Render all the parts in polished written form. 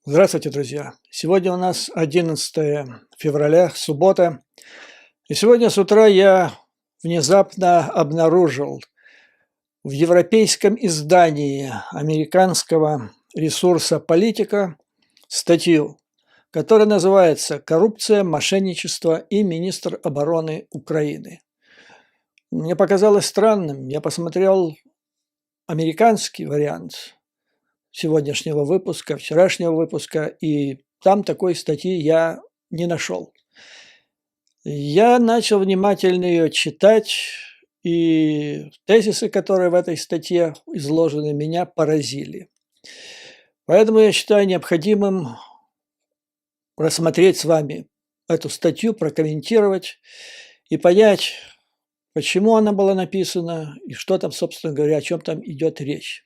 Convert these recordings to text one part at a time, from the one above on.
Здравствуйте, друзья! Сегодня у нас 11 февраля, суббота. И сегодня с утра я внезапно обнаружил в европейском издании американского ресурса «Политика» статью, которая называется «Коррупция, мошенничество и министр обороны Украины». Мне показалось странным. Я посмотрел американский вариант сегодняшнего выпуска, вчерашнего выпуска, и там такой статьи я не нашел. Я начал внимательно ее читать, и тезисы, которые в этой статье изложены, меня поразили. Поэтому я считаю необходимым рассмотреть с вами эту статью, прокомментировать и понять, почему она была написана и что там, собственно говоря, о чем там идет речь.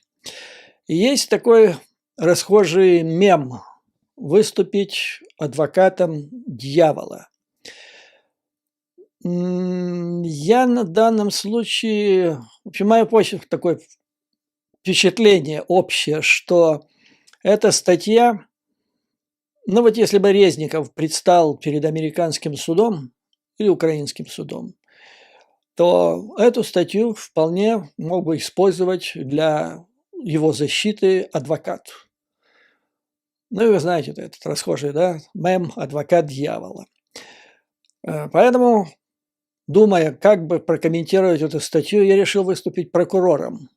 И есть такой расхожий мем – выступить адвокатом дьявола. Я на данном случае, в общем, мое такое впечатление общее, что эта статья, ну вот если бы Резников предстал перед американским судом или украинским судом, то эту статью вполне мог бы использовать для его защиты адвокат. Ну и вы знаете, этот расхожий, да, мем «адвокат дьявола». Поэтому, думая, как бы прокомментировать эту статью, я решил выступить прокурором.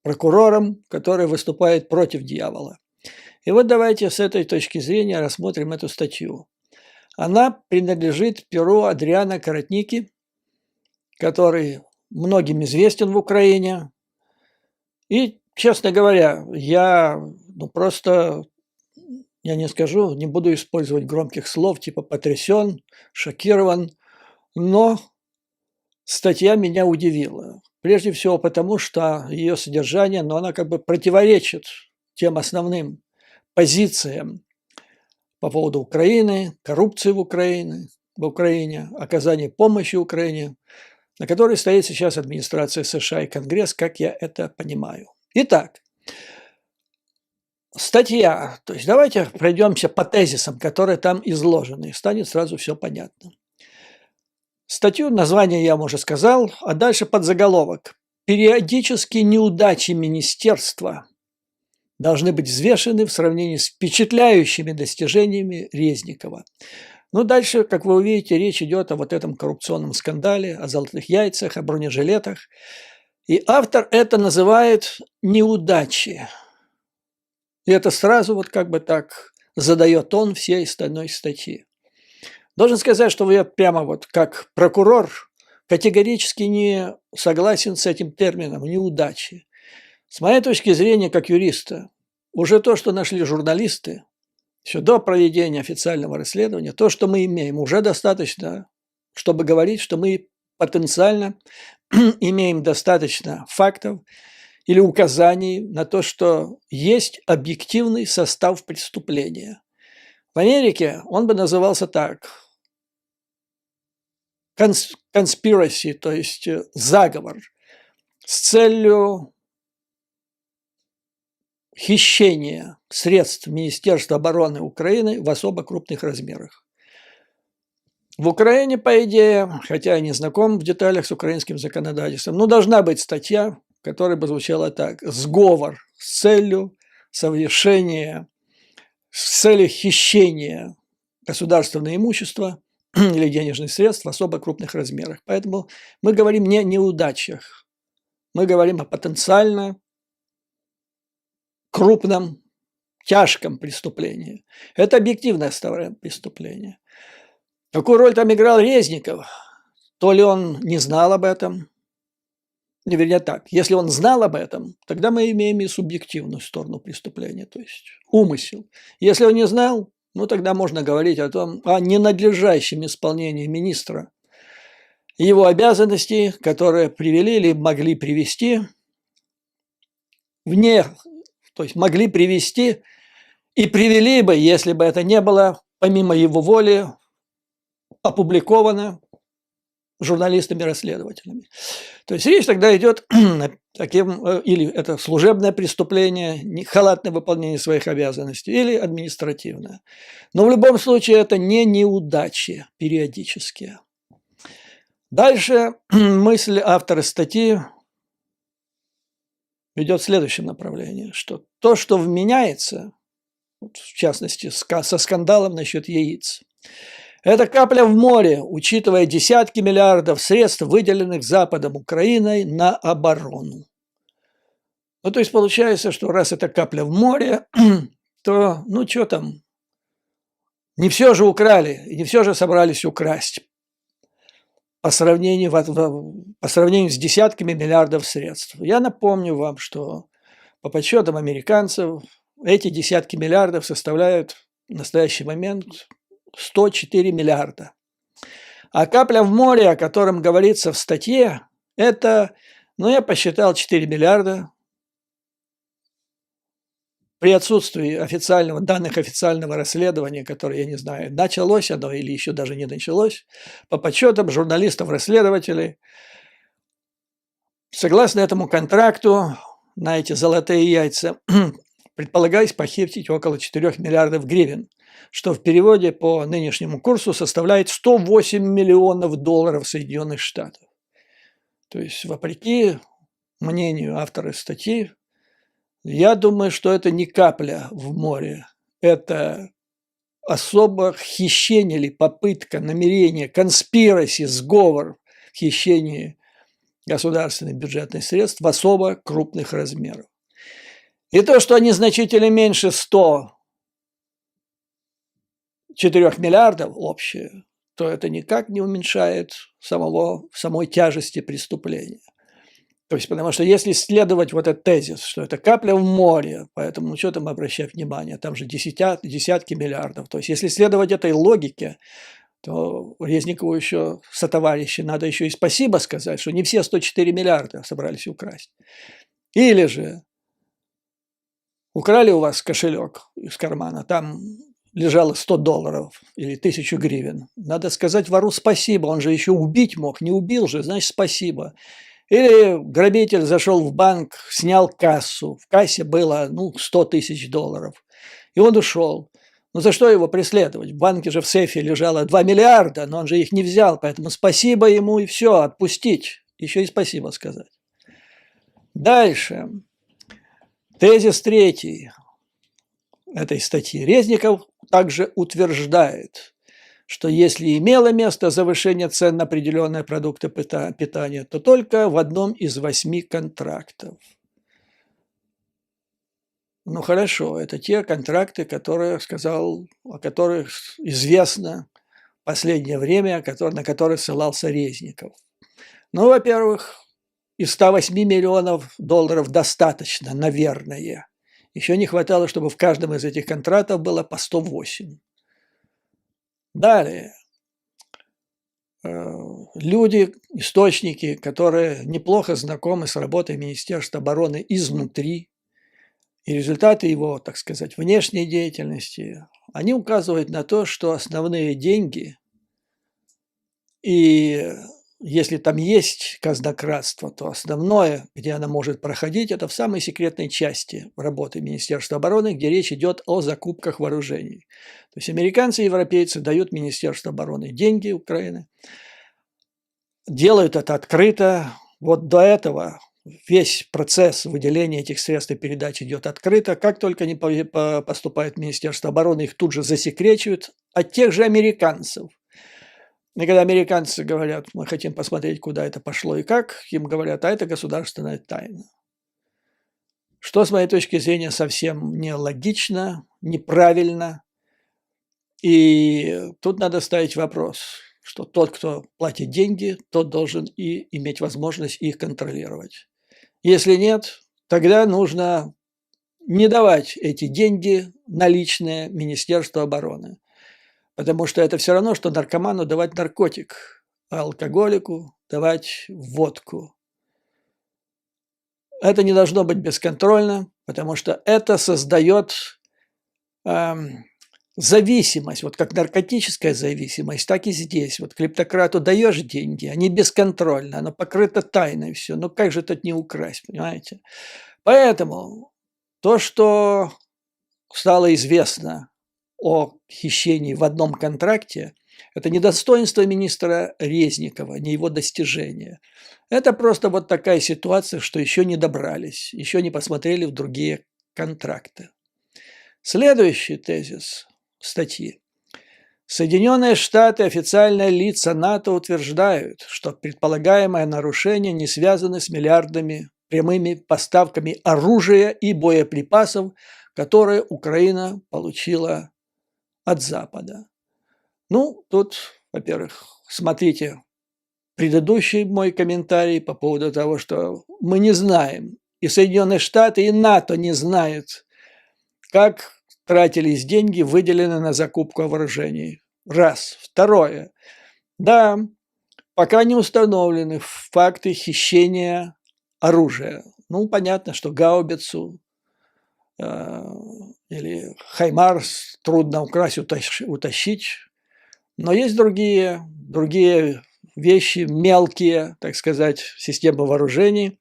Прокурором, который выступает против дьявола. И вот давайте с этой точки зрения рассмотрим эту статью. Она принадлежит перу Адриана Коротники, который многим известен в Украине. И, честно говоря, я не буду использовать громких слов, типа потрясен, шокирован, но статья меня удивила. Прежде всего потому, что ее содержание, она как бы противоречит тем основным позициям по поводу Украины, коррупции в Украине, оказания помощи Украине, на которой стоит сейчас администрация США и Конгресс, как я это понимаю. Итак, статья. То есть давайте пройдемся по тезисам, которые там изложены, и станет сразу все понятно. Статью, название я вам уже сказал, а дальше подзаголовок. Периодические неудачи министерства должны быть взвешены в сравнении с впечатляющими достижениями Резникова. Дальше, как вы увидите, речь идет о вот этом коррупционном скандале, о золотых яйцах, о бронежилетах. И автор это называет неудачи. И это сразу вот как бы так задает тон всей остальной статьи. Должен сказать, что я прямо вот как прокурор категорически не согласен с этим термином «неудачи». С моей точки зрения, как юриста, уже то, что нашли журналисты, еще до проведения официального расследования, то, что мы имеем, уже достаточно, чтобы говорить, что мы потенциально имеем достаточно фактов или указаний на то, что есть объективный состав преступления. В Америке он бы назывался так: conspiracy, то есть заговор с целью хищения средств Министерства обороны Украины в особо крупных размерах. В Украине, по идее, хотя я не знаком в деталях с украинским законодательством, должна быть статья, которая бы звучала так: сговор с целью совершения, с целью хищения государственного имущества или денежных средств в особо крупных размерах. Поэтому мы говорим не о неудачах, мы говорим о потенциально крупном, тяжком преступлении. Это объективное преступление. Какую роль там играл Резников? То ли он не знал об этом, вернее так, если он знал об этом, тогда мы имеем и субъективную сторону преступления, то есть умысел. Если он не знал, тогда можно говорить о ненадлежащем исполнении министра его обязанностей, которые привели или могли привести могли привести и привели бы, если бы это не было помимо его воли опубликовано журналистами-расследователями. То есть речь тогда идет о таким, или это служебное преступление, халатное выполнение своих обязанностей, или административное. Но в любом случае это не неудачи периодические. Дальше мысль автора статьи идет в следующем направлении, что то, что вменяется, в частности, со скандалом насчет яиц, это капля в море, учитывая десятки миллиардов средств, выделенных Западом Украиной на оборону. Ну, то есть получается, что раз это капля в море, то, ну, что там, не все же украли, не все же собрались украсть по сравнению с десятками миллиардов средств. Я напомню вам, что по подсчетам американцев эти десятки миллиардов составляют в настоящий момент 104 миллиарда. А капля в море, о котором говорится в статье, это, ну, я посчитал 4 миллиарда. При отсутствии данных официального расследования, которое, я не знаю, началось оно или еще даже не началось, по подсчетам журналистов-расследователей, согласно этому контракту, на эти золотые яйца предполагается похитить около 4 миллиардов гривен, что в переводе по нынешнему курсу составляет 108 миллионов долларов Соединенных Штатов. То есть, вопреки мнению автора статьи, я думаю, что это не капля в море, это особо хищение или попытка, намерение, конспираси, сговор в хищении государственных бюджетных средств в особо крупных размерах. И то, что они значительно меньше 104 миллиардов общие, то это никак не уменьшает самой тяжести преступления. То есть, потому что если следовать вот этот тезис, что это капля в море, поэтому что там обращать внимание, там же десятки миллиардов. То есть, если следовать этой логике, то Резникову еще сотоварищи надо еще и спасибо сказать, что не все 104 миллиарда собрались украсть. Или же украли у вас кошелек из кармана, там лежало 100 долларов или 1000 гривен. Надо сказать вору спасибо, он же еще убить мог, не убил же, значит спасибо. Или грабитель зашел в банк, снял кассу, в кассе было 100 тысяч долларов, и он ушел. Ну за что его преследовать? В банке же в сейфе лежало 2 миллиарда, но он же их не взял, поэтому спасибо ему и все, отпустить, еще и спасибо сказать. Дальше. Тезис третий этой статьи. Резников также утверждает, что если имело место завышение цен на определенные продукты питания, то только в одном из 8 контрактов. Ну хорошо, это те контракты, о которых известно в последнее время, на которые ссылался Резников. Ну, во-первых, из 108 миллионов долларов достаточно, наверное. Еще не хватало, чтобы в каждом из этих контрактов было по 108. Далее. Люди, источники, которые неплохо знакомы с работой Министерства обороны изнутри, и результаты его, так сказать, внешней деятельности, они указывают на то, что основные деньги, и если там есть казнократство, то основное, где оно может проходить, это в самой секретной части работы Министерства обороны, где речь идет о закупках вооружений. То есть американцы и европейцы дают Министерству обороны деньги Украины, делают это открыто. Вот до этого весь процесс выделения этих средств и передачи идет открыто. Как только они поступают в Министерство обороны, их тут же засекречивают от тех же американцев. И когда американцы говорят, мы хотим посмотреть, куда это пошло и как, им говорят, а это государственная тайна. Что, с моей точки зрения, совсем нелогично, неправильно. И тут надо ставить вопрос, что тот, кто платит деньги, тот должен и иметь возможность их контролировать. Если нет, тогда нужно не давать эти деньги наличные Министерству обороны. Потому что это все равно, что наркоману давать наркотик, а алкоголику давать водку. Это не должно быть бесконтрольно, потому что это создает зависимость, вот как наркотическая зависимость, так и здесь. Вот клептократу даешь деньги, они бесконтрольны, оно покрыто тайной все. Ну как же тут не украсть, понимаете? Поэтому то, что стало известно о хищении в одном контракте, это не достоинство министра Резникова, не его достижение. Это просто вот такая ситуация, что еще не добрались, еще не посмотрели в другие контракты. Следующий тезис статьи. Соединенные Штаты, официальные лица НАТО утверждают, что предполагаемое нарушение не связано с миллиардными прямыми поставками оружия и боеприпасов, которые Украина получила от Запада. Ну, тут, во-первых, смотрите предыдущий мой комментарий по поводу того, что мы не знаем, и Соединенные Штаты, и НАТО не знают, как тратились деньги, выделенные на закупку вооружений. Раз. Второе. Да, пока не установлены факты хищения оружия. Ну, понятно, что гаубицу или хаймарс трудно украсть, утащить. Но есть другие вещи, мелкие, так сказать, системы вооружений,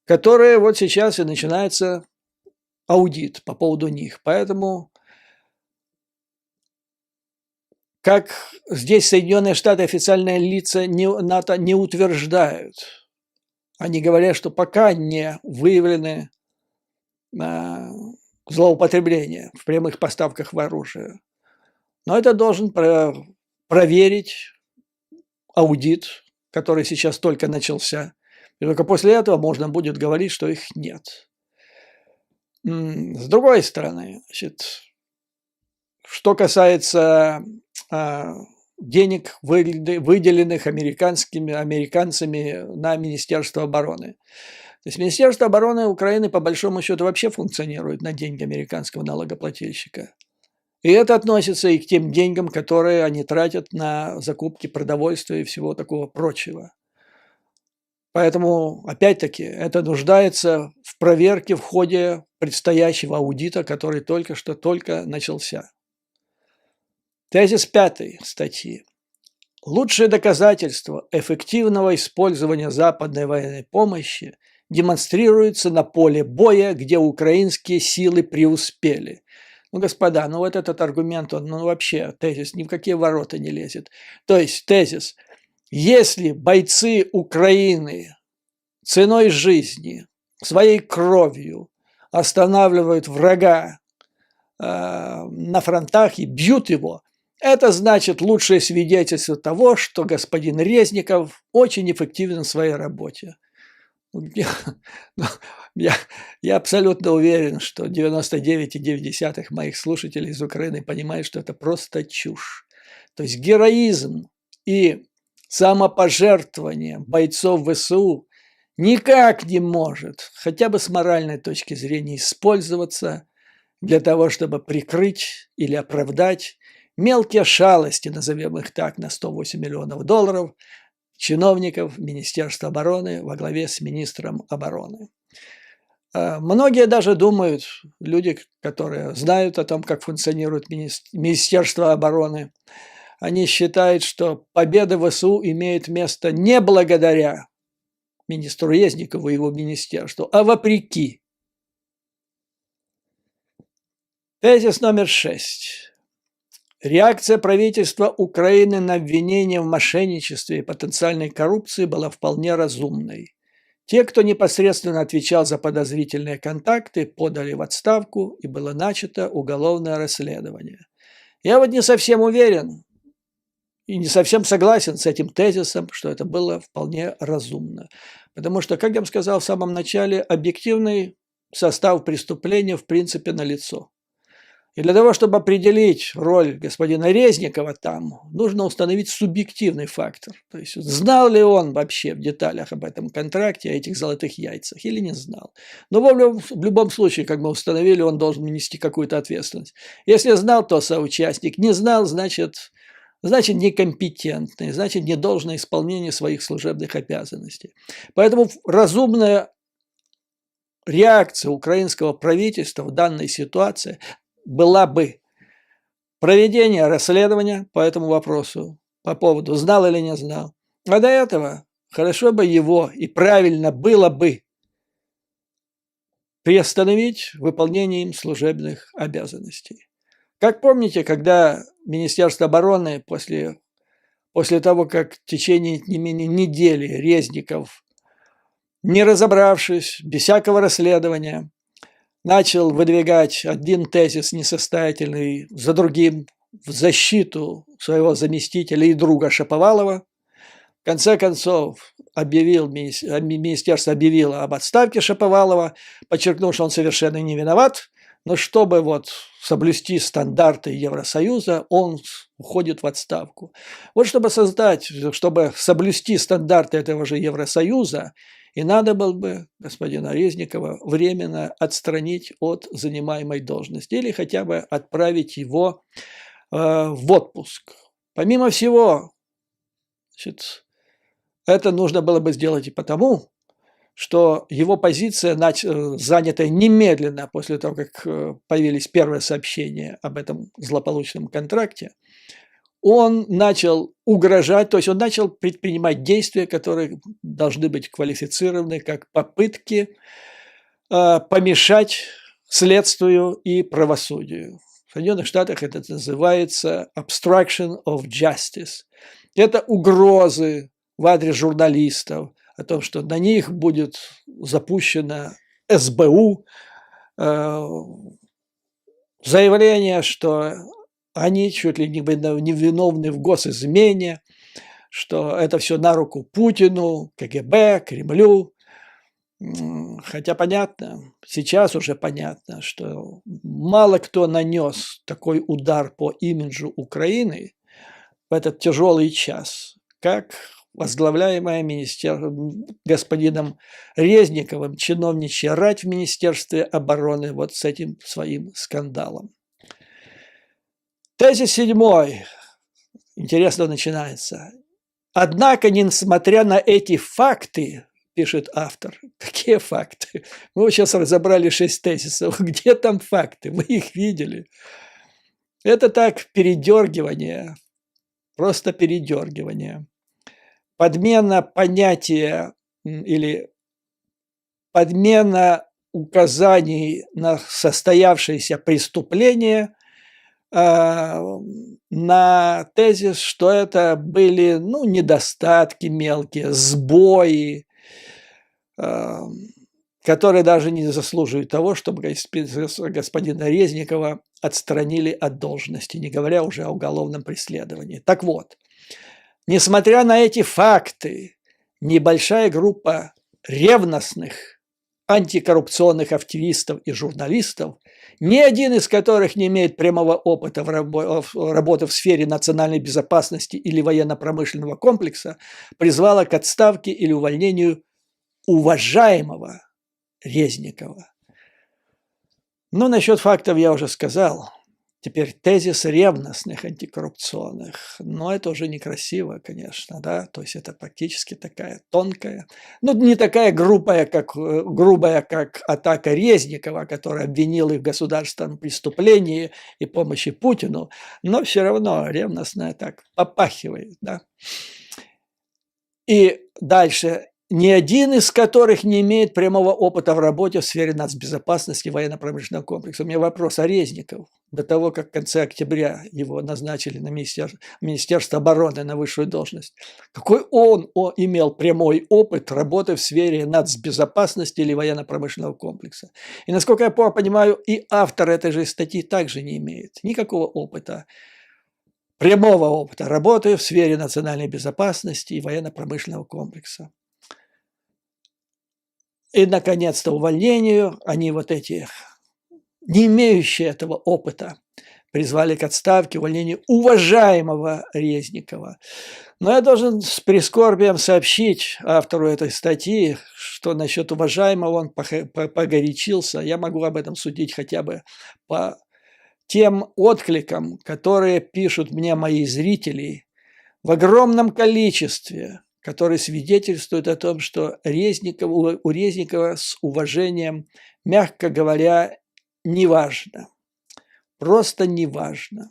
которые вот сейчас и начинается аудит по поводу них. Поэтому, как здесь Соединенные Штаты, официальные лица НАТО не утверждают, они говорят, что пока не выявлены злоупотребления в прямых поставках оружия. Но это должен проверить аудит, который сейчас только начался. И только после этого можно будет говорить, что их нет. С другой стороны, значит, что касается денег, выделенных американцами на Министерство обороны. То есть Министерство обороны Украины по большому счету вообще функционирует на деньги американского налогоплательщика. И это относится и к тем деньгам, которые они тратят на закупки продовольствия и всего такого прочего. Поэтому, опять-таки, это нуждается в проверке в ходе предстоящего аудита, который только начался. Тезис 5 статьи. Лучшее доказательство эффективного использования западной военной помощи демонстрируется на поле боя, где украинские силы преуспели. Ну, господа, ну вот этот аргумент, он вообще, тезис, ни в какие ворота не лезет. То есть тезис, если бойцы Украины ценой жизни, своей кровью останавливают врага на фронтах и бьют его, это значит лучшее свидетельство того, что господин Резников очень эффективен в своей работе. Я абсолютно уверен, что 99,9 моих слушателей из Украины понимают, что это просто чушь. То есть героизм и самопожертвование бойцов ВСУ никак не может, хотя бы с моральной точки зрения, использоваться для того, чтобы прикрыть или оправдать мелкие шалости, назовем их так, на $108 миллионов чиновников Министерства обороны во главе с министром обороны. Многие даже думают, люди, которые знают о том, как функционирует Министерство обороны, они считают, что победа ВСУ имеет место не благодаря министру Резникову и его министерству, а вопреки. Тезис номер 6. Реакция правительства Украины на обвинения в мошенничестве и потенциальной коррупции была вполне разумной. Те, кто непосредственно отвечал за подозрительные контакты, подали в отставку, и было начато уголовное расследование. Я вот не совсем уверен и не совсем согласен с этим тезисом, что это было вполне разумно. Потому что, как я вам сказал в самом начале, объективный состав преступления в принципе налицо. И для того, чтобы определить роль господина Резникова там, нужно установить субъективный фактор. То есть знал ли он вообще в деталях об этом контракте, о этих золотых яйцах, или не знал. Но в любом случае, как мы установили, он должен нести какую-то ответственность. Если знал, то соучастник. Не знал, значит некомпетентный, значит недолжное исполнение своих служебных обязанностей. Поэтому разумная реакция украинского правительства в данной ситуации была бы проведение расследования по этому вопросу, по поводу, знал или не знал. А до этого хорошо бы его и правильно было бы приостановить выполнение им служебных обязанностей. Как помните, когда Министерство обороны после того, как в течение не менее недели Резников, не разобравшись, без всякого расследования, начал выдвигать один тезис несостоятельный за другим в защиту своего заместителя и друга Шаповалова, в конце концов министерство объявило об отставке Шаповалова, подчеркнув, что он совершенно не виноват, но чтобы вот соблюсти стандарты Евросоюза, он уходит в отставку. Вот чтобы соблюсти стандарты этого же Евросоюза, и надо было бы господина Резникова временно отстранить от занимаемой должности или хотя бы отправить его в отпуск. Помимо всего, значит, это нужно было бы сделать и потому, что его позиция, занятая немедленно после того, как появились первые сообщения об этом злополучном контракте, он начал угрожать, то есть он начал предпринимать действия, которые должны быть квалифицированы как попытки помешать следствию и правосудию. В Соединенных Штатах это называется obstruction of justice. Это угрозы в адрес журналистов, о том, что на них будет запущено СБУ, заявление, что они чуть ли не виновны в госизмене, что это все на руку Путину, КГБ, Кремлю. Хотя понятно, сейчас уже понятно, что мало кто нанес такой удар по имиджу Украины в этот тяжелый час, как возглавляемая господином Резниковым чиновничья рать в Министерстве обороны вот с этим своим скандалом. Тезис 7. Интересно начинается. Однако, несмотря на эти факты, пишет автор, какие факты? Мы вот сейчас разобрали 6 тезисов. Где там факты? Вы их видели? Это так, передергивание, просто передергивание. Подмена понятия или подмена указаний на состоявшееся преступление на тезис, что это были недостатки мелкие, сбои, которые даже не заслуживают того, чтобы господина Резникова отстранили от должности, не говоря уже о уголовном преследовании. Так вот, несмотря на эти факты, небольшая группа ревностных антикоррупционных активистов и журналистов, ни один из которых не имеет прямого опыта работы в сфере национальной безопасности или военно-промышленного комплекса, призвала к отставке или увольнению уважаемого Резникова. Но насчет фактов я уже сказал. Теперь тезис ревностных антикоррупционных. Но это уже некрасиво, конечно, да. То есть это практически такая тонкая, не такая грубая, как атака Резникова, который обвинил их в государственном преступлении и помощи Путину, но все равно ревностная так попахивает, да. И дальше. Ни один из которых не имеет прямого опыта в работе в сфере нацбезопасности и военно-промышленного комплекса. У меня вопрос о Резников. До того, как в конце октября его назначили на Министерство обороны на высшую должность. Какой он имел прямой опыт работы в сфере нацбезопасности или военно-промышленного комплекса? И, насколько я понимаю, и автор этой же статьи также не имеет никакого опыта, прямого опыта работы в сфере национальной безопасности и военно-промышленного комплекса. И, наконец-то, увольнению они вот эти, не имеющие этого опыта, призвали к отставке, увольнению уважаемого Резникова. Но я должен с прискорбием сообщить автору этой статьи, что насчет уважаемого он погорячился. Я могу об этом судить хотя бы по тем откликам, которые пишут мне мои зрители в огромном количестве, который свидетельствует о том, что у Резникова с уважением, мягко говоря, неважно. Просто неважно.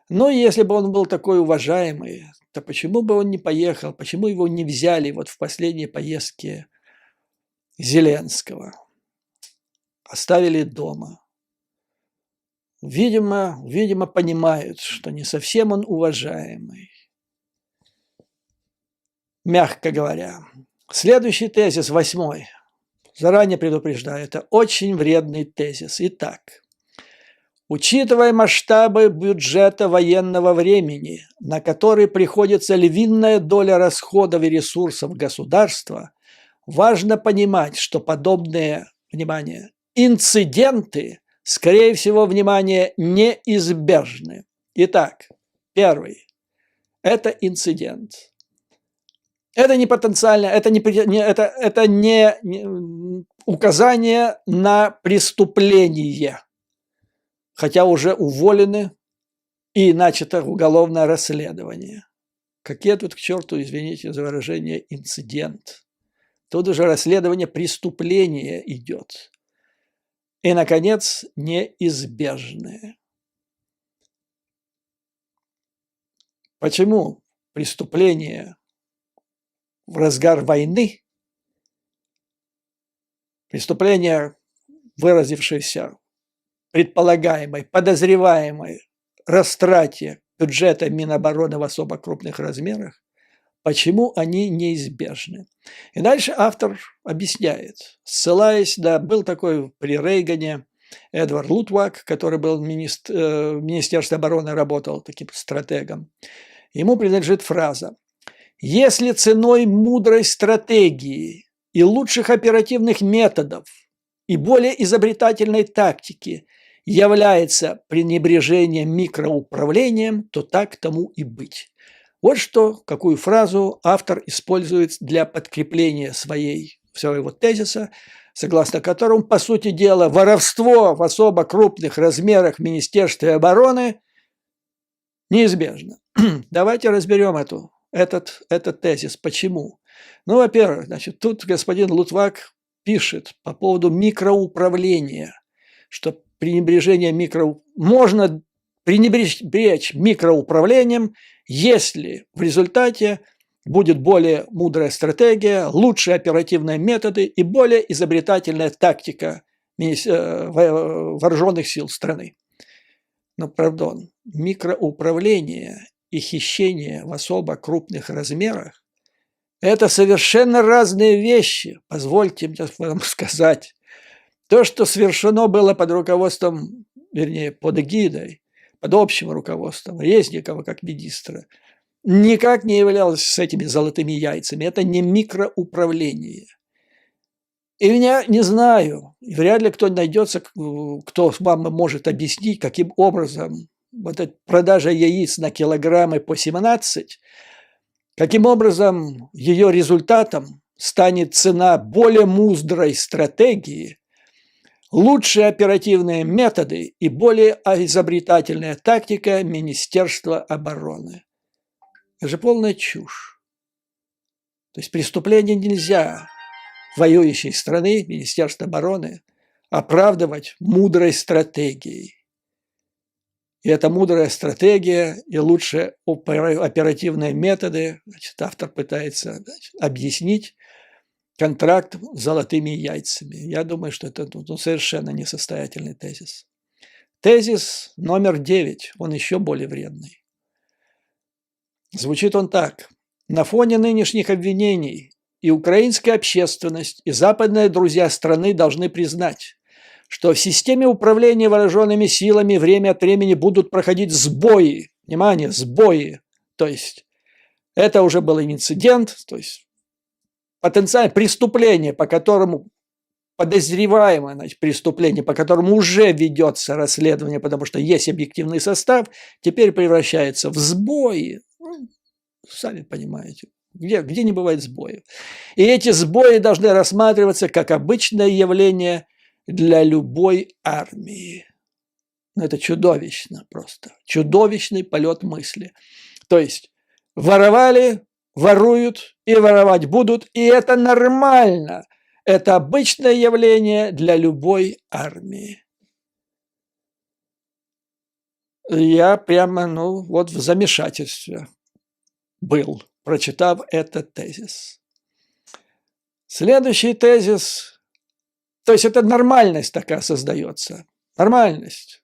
Ну, если бы он был такой уважаемый, то почему бы он не поехал, почему его не взяли вот в последней поездке Зеленского? Оставили дома. Видимо, понимают, что не совсем он уважаемый, мягко говоря. Следующий тезис, 8. Заранее предупреждаю, это очень вредный тезис. Итак, учитывая масштабы бюджета военного времени, на который приходится львиная доля расходов и ресурсов государства, важно понимать, что подобные, внимание, инциденты, скорее всего, внимание, неизбежны. Итак, первый – это инцидент. Это не потенциально, это не указание на преступление, хотя уже уволены и начато уголовное расследование. Какие тут к черту, извините за выражение, инцидент? Тут уже расследование преступления идет. И, наконец, неизбежное. Почему преступление в разгар войны, преступление, выразившееся предполагаемой, подозреваемой растрате бюджета Минобороны в особо крупных размерах, почему они неизбежны? И дальше автор объясняет, ссылаясь на, был такой при Рейгане Эдвард Лутвак, который был в Министерстве обороны, работал таким стратегом. Ему принадлежит фраза: «Если ценой мудрой стратегии и лучших оперативных методов и более изобретательной тактики является пренебрежение микроуправлением, то так тому и быть». Вот что, какую фразу автор использует для подкрепления своего тезиса, согласно которому, по сути дела, воровство в особо крупных размерах в Министерстве обороны неизбежно. Давайте разберем этот тезис. Почему? Ну, во-первых, значит, тут господин Лутвак пишет по поводу микроуправления, что можно пренебречь микроуправлением, если в результате будет более мудрая стратегия, лучшие оперативные методы и более изобретательная тактика вооруженных сил страны. Но, пардон, микроуправление и хищение в особо крупных размерах – это совершенно разные вещи, позвольте мне вам сказать. То, что совершено было под руководством, вернее, под эгидой, под общим руководством Резникова как министра, никак не являлось с этими золотыми яйцами. Это не микроуправление. И я не знаю, вряд ли кто найдется, кто вам может объяснить, каким образом вот эта продажа яиц на килограммы по 17, каким образом ее результатом станет цена более мудрой стратегии, лучшие оперативные методы и более изобретательная тактика Министерства обороны. Это же полная чушь. То есть преступление нельзя воюющей страны, Министерства обороны, оправдывать мудрой стратегией. И эта мудрая стратегия и лучшие оперативные методы, значит, автор пытается объяснить контракт с золотыми яйцами. Я думаю, что это совершенно несостоятельный тезис. Тезис номер 9, он еще более вредный. Звучит он так. На фоне нынешних обвинений и украинская общественность, и западные друзья страны должны признать, что в системе управления вооруженными силами время от времени будут проходить сбои. Внимание, сбои. То есть это уже был инцидент, то есть потенциальное преступление, по которому подозреваемое, значит, преступление, по которому уже ведется расследование, потому что есть объективный состав, теперь превращается в сбои. Ну, сами понимаете, где не бывает сбоев. И эти сбои должны рассматриваться как обычное явление для любой армии. Это чудовищно просто. Чудовищный полет мысли. То есть воровали, воруют и воровать будут, и это нормально. Это обычное явление для любой армии. Я прямо, ну, вот в замешательстве был, прочитав этот тезис. Следующий тезис, то есть это нормальность такая создается, нормальность.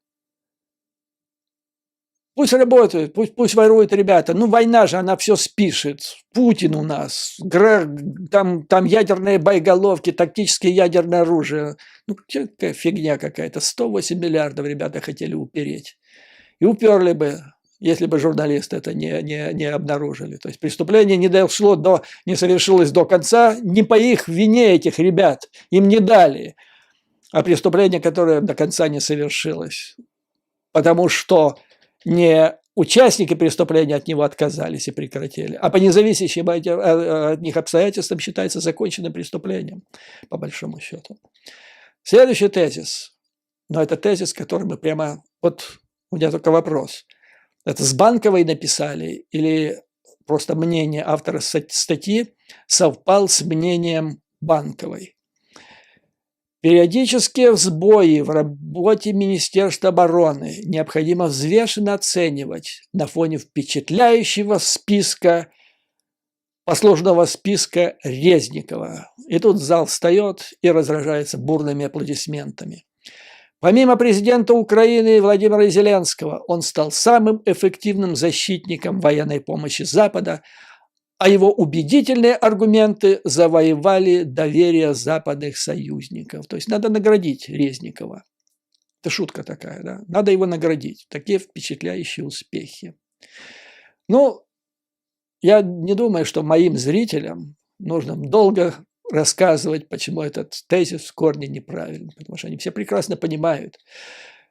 Пусть работают, пусть воруют ребята. Ну, война же, она все спишет. Путин у нас, там ядерные боеголовки, тактические ядерное оружие. Ну, какая фигня какая-то. 108 миллиардов ребята хотели упереть. И уперли бы, если бы журналисты это не обнаружили. То есть преступление не совершилось до конца, не по их вине этих ребят. Им не дали. А преступление, которое до конца не совершилось. Потому что не участники преступления от него отказались и прекратили, а по независящим от них обстоятельствам считается законченным преступлением, по большому счету. Следующий тезис. Но это тезис, который мы прямо... Вот у меня только вопрос. Это с Банковой написали или просто мнение автора статьи совпал с мнением Банковой? Периодические сбои в работе Министерства обороны необходимо взвешенно оценивать на фоне впечатляющего послужного списка Резникова. И тут зал встает и разражается бурными аплодисментами. Помимо президента Украины Владимира Зеленского, он стал самым эффективным защитником военной помощи Запада, а его убедительные аргументы завоевали доверие западных союзников. То есть надо наградить Резникова. Это шутка такая, да? Надо его наградить. Такие впечатляющие успехи. Ну, я не думаю, что моим зрителям нужно долго рассказывать, почему этот тезис в корне неправильный. Потому что они все прекрасно понимают,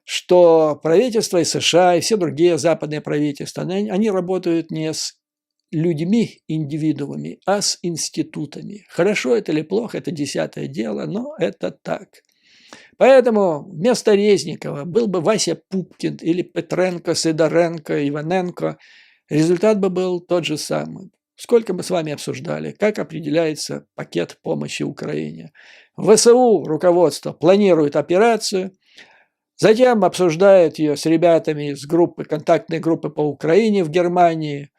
что правительство и США, и все другие западные правительства, они работают не с людьми, индивидуумами, а с институтами. Хорошо это или плохо, это десятое дело, но это так. Поэтому вместо Резникова был бы Вася Пупкин или Петренко, Сидоренко, Иваненко. Результат бы был тот же самый. Сколько мы с вами обсуждали, как определяется пакет помощи Украине. ВСУ руководство планирует операцию, затем обсуждает ее с ребятами из контактной группы по Украине в Германии,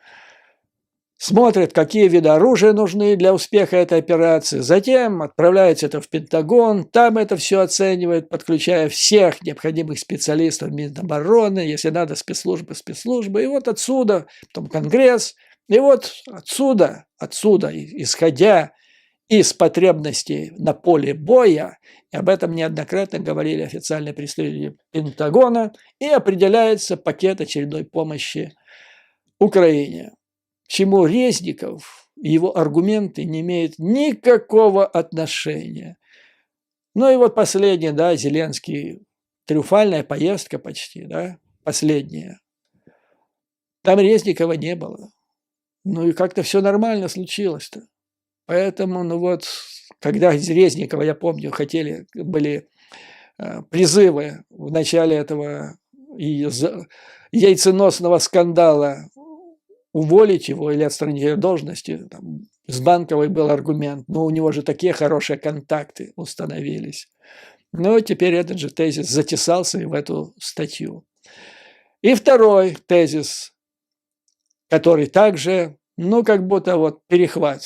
смотрят, какие виды оружия нужны для успеха этой операции, затем отправляется это в Пентагон, там это все оценивает, подключая всех необходимых специалистов Минобороны, если надо спецслужбы, и вот отсюда, потом Конгресс, и вот отсюда, исходя из потребностей на поле боя, и об этом неоднократно говорили официальные представители Пентагона, и определяется пакет очередной помощи Украине. К чему Резников и его аргументы не имеют никакого отношения. Ну и вот последнее, да, Зеленский, триумфальная поездка почти, да, последняя. Там Резникова не было. Ну и как-то все нормально случилось-то. Поэтому, ну вот, когда из Резникова, я помню, были призывы в начале этого яйценосного скандала уволить его или отстранить от должности, там, с Банковой был аргумент, но у него же такие хорошие контакты установились. Но теперь этот же тезис затесался и в эту статью. И второй тезис, который также, ну, как будто вот перехват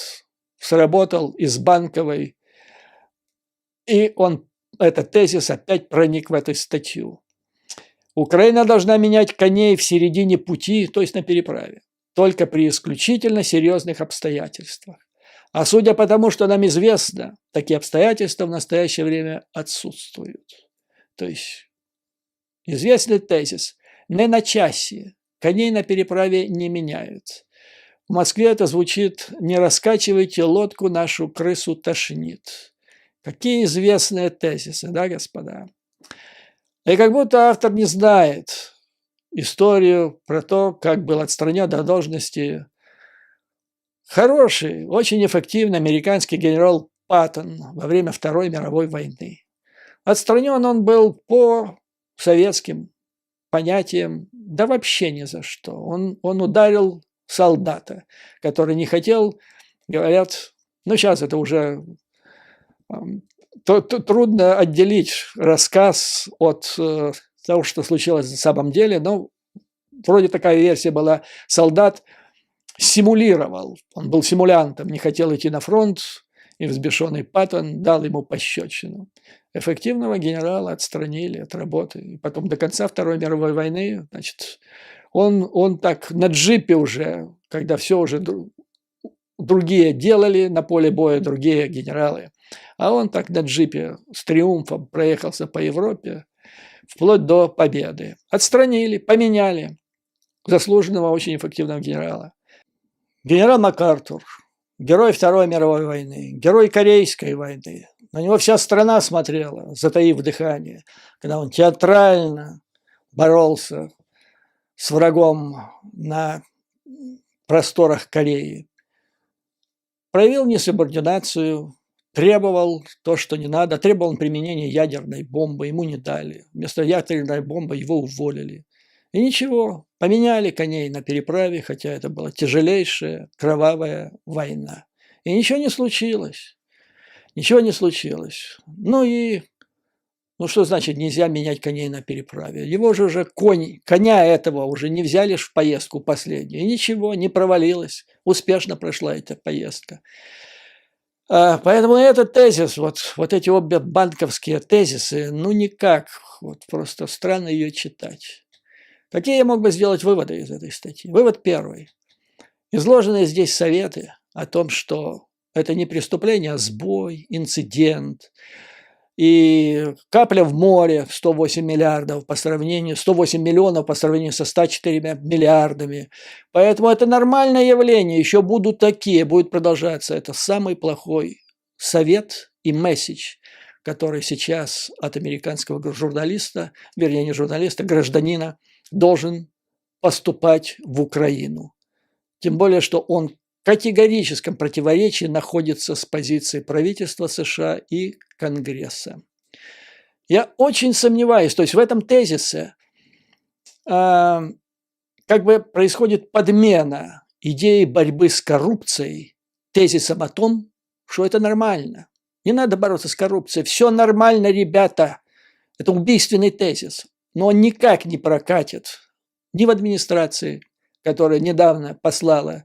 сработал из Банковой, и этот тезис опять проник в эту статью. Украина должна менять коней в середине пути, то есть на переправе, только при исключительно серьезных обстоятельствах. А судя по тому, что нам известно, такие обстоятельства в настоящее время отсутствуют. То есть известный тезис: не на часе, коней на переправе не меняют. В Москве это звучит: не раскачивайте лодку, нашу крысу тошнит. Какие известные тезисы, да, господа? И как будто автор не знает историю про то, как был отстранен от должности хороший, очень эффективный американский генерал Паттон во время Второй мировой войны. Отстранен он был по советским понятиям, да вообще ни за что. Он ударил солдата, который не хотел, говорят, ну сейчас это уже трудно отделить рассказ от того, что случилось на самом деле, но вроде такая версия была, солдат симулировал, он был симулянтом, не хотел идти на фронт, и взбешенный Паттон дал ему пощечину. Эффективного генерала отстранили от работы. И потом до конца Второй мировой войны, значит, он так на джипе уже, когда все уже другие делали на поле боя, другие генералы, а он так на джипе с триумфом проехался по Европе вплоть до победы. Отстранили, поменяли заслуженного, очень эффективного генерала. Генерал МакАртур, герой Второй мировой войны, герой Корейской войны. На него вся страна смотрела, затаив дыхание, когда он театрально боролся с врагом на просторах Кореи. Проявил несубординацию, требовал то, что не надо, требовал применения ядерной бомбы, ему не дали. Вместо ядерной бомбы его уволили. И ничего, поменяли коней на переправе, хотя это была тяжелейшая, кровавая война. И ничего не случилось. Ничего не случилось. Ну что значит нельзя менять коней на переправе? Его же уже коня этого уже не взяли в поездку последнюю. И ничего, не провалилось. Успешно прошла эта поездка. Поэтому этот тезис, вот эти обе банковские тезисы, ну никак, вот просто странно ее читать. Какие я мог бы сделать выводы из этой статьи? Вывод первый. Изложенные здесь советы о том, что это не преступление, а сбой, инцидент. И капля в море 108 миллиардов по сравнению, 108 миллионов по сравнению со 104 миллиардами. Поэтому это нормальное явление, еще будут такие, будет продолжаться. Это самый плохой совет и месседж, который сейчас от американского журналиста, вернее не журналиста, гражданина, должен поступать в Украину. Тем более, что он в категорическом противоречии находится с позицией правительства США и Конгресса. Я очень сомневаюсь, то есть в этом тезисе как бы происходит подмена идеи борьбы с коррупцией тезисом о том, что это нормально. Не надо бороться с коррупцией, все нормально, ребята. Это убийственный тезис, но он никак не прокатит ни в администрации, которая недавно послала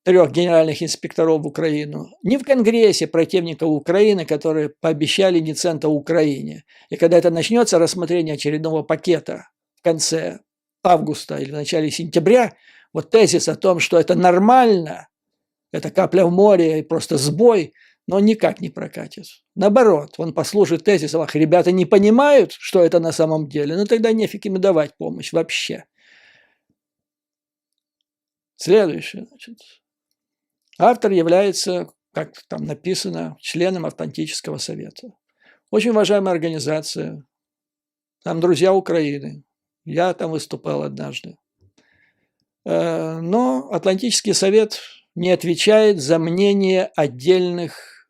3 генеральных инспекторов в Украину, ни в Конгрессе противников Украины, которые пообещали ни цента Украине. И когда это начнется, рассмотрение очередного пакета в конце августа или в начале сентября, вот тезис о том, что это нормально, это капля в море и просто сбой, но никак не прокатит. Наоборот, он послужит тезисом, ах, ребята не понимают, что это на самом деле, ну тогда нефиг им давать помощь вообще. Следующее, значит. Автор является, как там написано, членом Атлантического совета. Очень уважаемая организация. Там друзья Украины. Я там выступал однажды. Но Атлантический совет не отвечает за мнение отдельных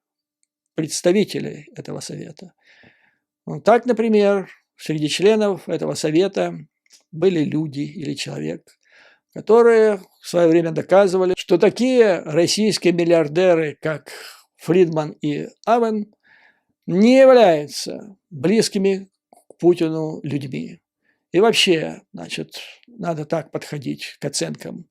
представителей этого совета. Так, например, среди членов этого совета были люди или человек, которые в свое время доказывали, что такие российские миллиардеры, как Фридман и Авен, не являются близкими к Путину людьми. И вообще, значит, надо так подходить к оценкам.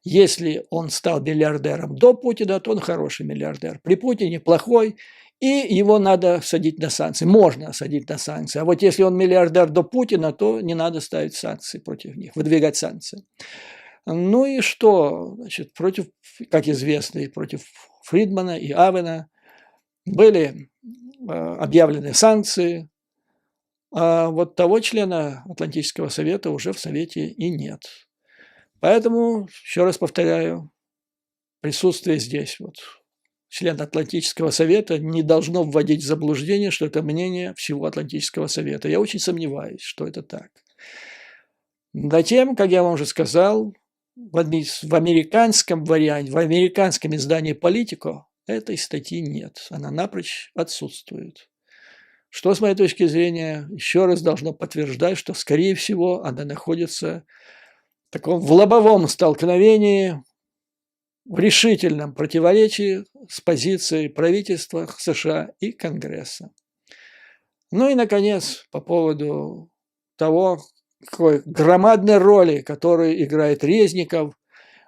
Если он стал миллиардером до Путина, то он хороший миллиардер. При Путине плохой, и его надо садить на санкции. Можно садить на санкции. А вот если он миллиардер до Путина, то не надо ставить санкции против них, выдвигать санкции. Ну и что? Значит, против, как известно, и против Фридмана и Авена были объявлены санкции, а вот того члена Атлантического совета уже в Совете и нет. Поэтому, еще раз повторяю, присутствие здесь вот члена Атлантического совета не должно вводить в заблуждение, что это мнение всего Атлантического совета. Я очень сомневаюсь, что это так. Затем, как я вам уже сказал, в американском варианте, в американском издании «Политико» этой статьи нет. Она напрочь отсутствует. Что, с моей точки зрения, еще раз должно подтверждать, что, скорее всего, она находится в таком в лобовом столкновении, в решительном противоречии с позицией правительства США и Конгресса. Ну и, наконец, по поводу того, какой громадной роли, которую играет Резников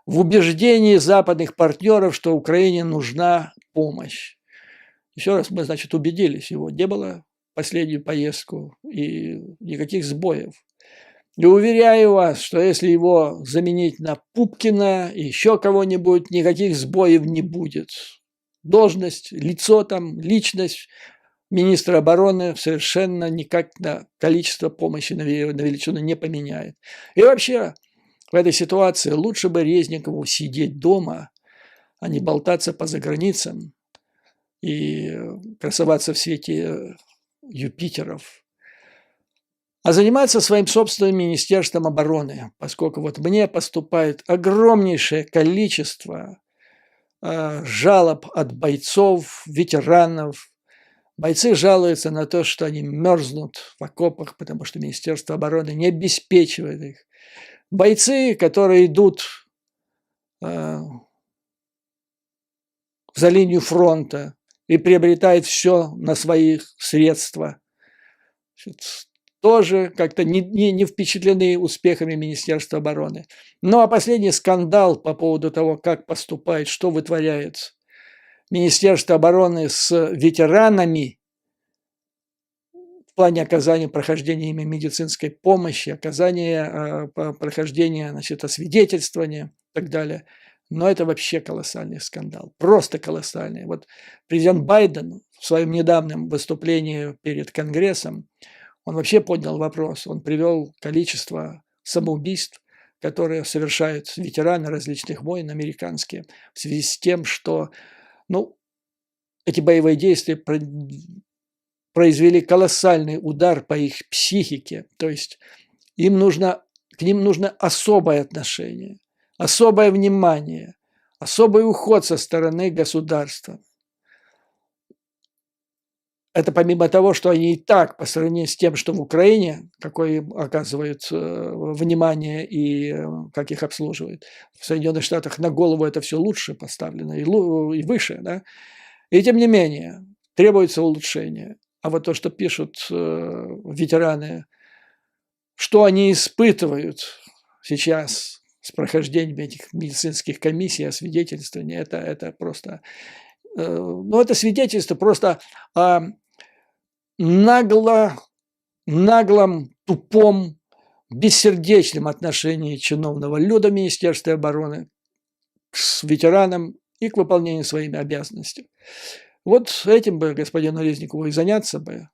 в убеждении западных партнеров, что Украине нужна помощь. Еще раз мы, значит, убедились, его не было последнюю поездку и никаких сбоев. И уверяю вас, что если его заменить на Пупкина и еще кого-нибудь, никаких сбоев не будет. Должность, лицо там, личность министра обороны совершенно никак на количество помощи на величину не поменяет. И вообще в этой ситуации лучше бы Резникову сидеть дома, а не болтаться по заграницам и красоваться в свете Юпитеров, а заниматься своим собственным Министерством обороны, поскольку вот мне поступает огромнейшее количество жалоб от бойцов, ветеранов. Бойцы жалуются на то, что они мерзнут в окопах, потому что Министерство обороны не обеспечивает их. Бойцы, которые идут за линию фронта и приобретают все на свои средства, тоже как-то не впечатлены успехами Министерства обороны. Ну а последний скандал по поводу того, как поступает, что вытворяет Министерство обороны с ветеранами в плане оказания прохождения ими медицинской помощи, оказания прохождения, значит, освидетельствования и так далее. Но это вообще колоссальный скандал, просто колоссальный. Вот президент Байден в своем недавнем выступлении перед Конгрессом, он вообще поднял вопрос, он привел количество самоубийств, которые совершают ветераны различных войн американские, в связи с тем, что эти боевые действия произвели колоссальный удар по их психике, то есть к ним нужно особое отношение, особое внимание, особый уход со стороны государства. Это помимо того, что они и так, по сравнению с тем, что в Украине, какое им оказывают внимание и как их обслуживают, в Соединенных Штатах на голову это все лучше поставлено и выше, да? И тем не менее, требуется улучшение. А вот то, что пишут ветераны, что они испытывают сейчас с прохождением этих медицинских комиссий, освидетельствования, это просто... это свидетельство просто о наглом, тупом, бессердечном отношении чиновного люда Министерства обороны к ветеранам и к выполнению своими обязанностей. Вот этим бы господину Резникову и заняться бы,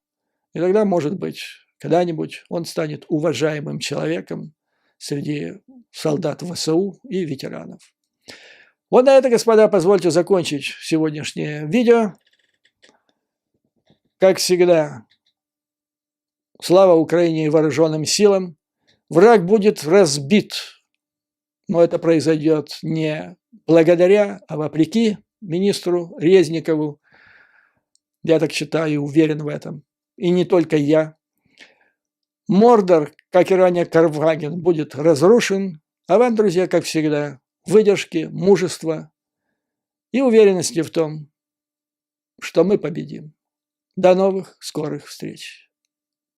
и тогда, может быть, когда-нибудь он станет уважаемым человеком среди солдат ВСУ и ветеранов. Вот на это, господа, позвольте закончить сегодняшнее видео. Как всегда, слава Украине и вооруженным силам. Враг будет разбит, но это произойдет не благодаря, а вопреки министру Резникову. Я так считаю и уверен в этом. И не только я. Мордор, как и ранее Карфаген, будет разрушен. А вам, друзья, как всегда, выдержки, мужества и уверенности в том, что мы победим. До новых скорых встреч.